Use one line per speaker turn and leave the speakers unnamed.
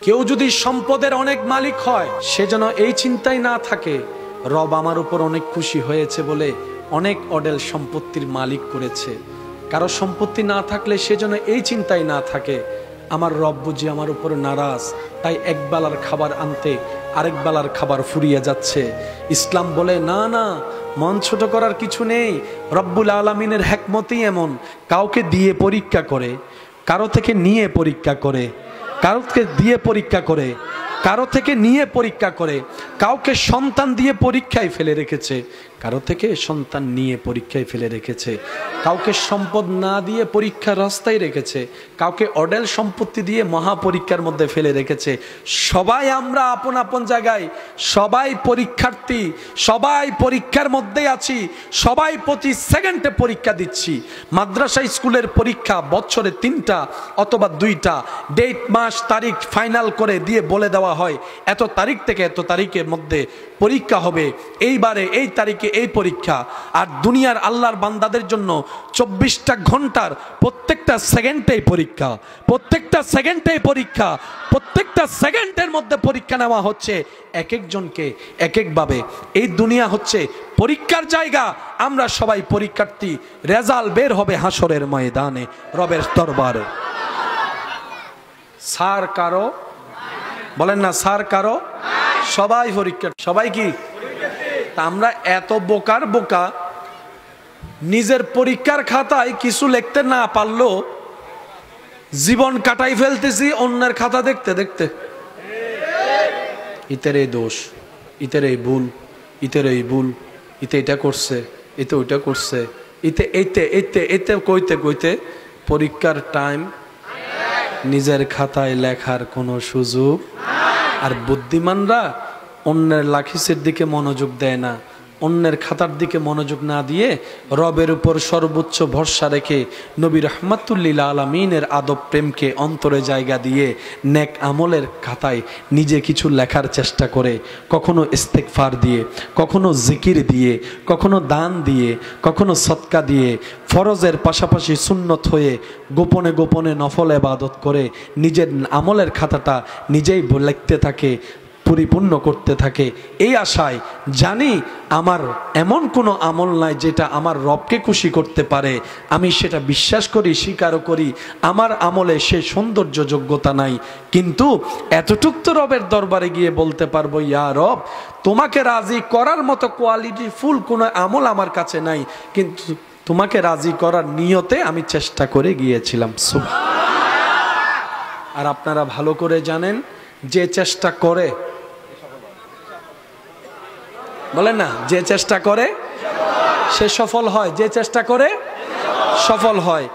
কেউ যদি সম্পদের অনেক মালিক হয়, সে যেন এই চিন্তাই না থাকে রব আমার উপর অনেক খুশি হয়েছে বলে অনেক অডেল সম্পত্তির মালিক করেছে। কারো সম্পত্তি না থাকলে সে যেন এই চিন্তাই না থাকে আমার রব বুঝি আমার উপর নারাজ, তাই এক বেলার খাবার আনতে আরেক বেলার খাবার ফুরিয়ে যাচ্ছে। ইসলাম বলে না না, মন ছোট করার কিছু নেই। রব্বুল আলামিনের হিকমতই এমন, কাউকে দিয়ে পরীক্ষা করে, কারো থেকে নিয়ে পরীক্ষা করে, কাউকে দিয়ে পরীক্ষা করে, কারো থেকে নিয়ে পরীক্ষা করে, কাউকে সন্তান দিয়ে পরীক্ষায় ফেলে রেখেছে, কারো থেকে সন্তান নিয়ে পরীক্ষায় ফেলে রেখেছে, কাউকে সম্পদ না দিয়ে পরীক্ষার রাস্তায় রেখেছে, কাউকে অডেল সম্পত্তি দিয়ে মহা পরীক্ষার মধ্যে ফেলে রেখেছে। সবাই আমরা আপন আপন জায়গায়, সবাই পরীক্ষার্থী, সবাই পরীক্ষার মধ্যেই আছি, সবাই প্রতি সেকেন্ডে পরীক্ষা দিচ্ছি। মাদ্রাসা স্কুলের পরীক্ষা বছরে 3টা অথবা 2টা ডেট, মাস, তারিখ ফাইনাল করে দিয়ে বলে দেওয়া হয় এত তারিখ থেকে এত তারিখের মধ্যে পরীক্ষা হবে, এইবারে এই তারিখে এই পরীক্ষা। আর দুনিয়ার আল্লাহর বান্দাদের জন্য 24টা ঘন্টার প্রত্যেকটা সেকেন্ডেই পরীক্ষা, প্রত্যেকটা সেকেন্ডেই পরীক্ষা, প্রত্যেকটা সেকেন্ডের মধ্যে পরীক্ষা নেওয়া হচ্ছে এক একজনকে এক একভাবে। এই দুনিয়া হচ্ছে পরীক্ষার জায়গা, আমরা সবাই পরীক্ষার্থী। রেজাল্ট বের হবে হাসরের ময়দানে রবের দরবারে। স্যার কারো বলেন না, স্যার কারো, সবাই পরীক্ষা, সবাই কি? তা আমরা এত বোকার বোকা, নিজের পরীক্ষার খাতায় কিছু লিখতে না পারলেও জীবন কাটাই ফেলতেছি অন্যের খাতা দেখতে দেখতে। ইতের এই দোষ, ইতের এই ভুল, ইতের এই ভুল, ইতে এটা করছে, এতে ওইটা করছে, ইতে এইতে এইতে এতে কইতে কইতে পরীক্ষার টাইম, নিজের খাতায় লেখার কোনো সুযোগ। আর বুদ্ধিমানরা অন্যের লাখিসের দিকে মনোযোগ দেয় না, অন্যের খাতার দিকে মনোযোগ না দিয়ে রবের উপর সর্বোচ্চ ভরসা রেখে নবী রহমাতুল্লিল আলামিনের আদব প্রেমকে অন্তরে জায়গা দিয়ে নেক আমলের খাতায় নিজে কিছু লেখার চেষ্টা করে, কখনো ইস্তেগফার দিয়ে, কখনো জিকির দিয়ে, কখনো দান দিয়ে, কখনো সদকা দিয়ে, ফরজের পাশাপাশি সুন্নত হয়ে গোপনে গোপনে নফল ইবাদত করে নিজের আমলের খাতাটা নিজেই লিখতে থাকে, পরিপূর্ণ করতে থাকে। এই আশায় জানি আমার এমন কোনো আমল নাই যেটা আমার রবকে খুশি করতে পারে, আমি সেটা বিশ্বাস করি, স্বীকারও করি আমার আমলে সে সৌন্দর্য যোগ্যতা নাই। কিন্তু এতটুক তো রবের দরবারে গিয়ে বলতে পারবো, ইয়া রব, তোমাকে রাজি করার মতো কোয়ালিটি ফুল কোনো আমল আমার কাছে নাই, কিন্তু তোমাকে রাজি করার নিয়তে আমি চেষ্টা করে গিয়েছিলাম। আর আপনারা ভালো করে জানেন, যে চেষ্টা করে, বলেন না, যে চেষ্টা করে সে সফল হয়, যে চেষ্টা করে সফল হয়।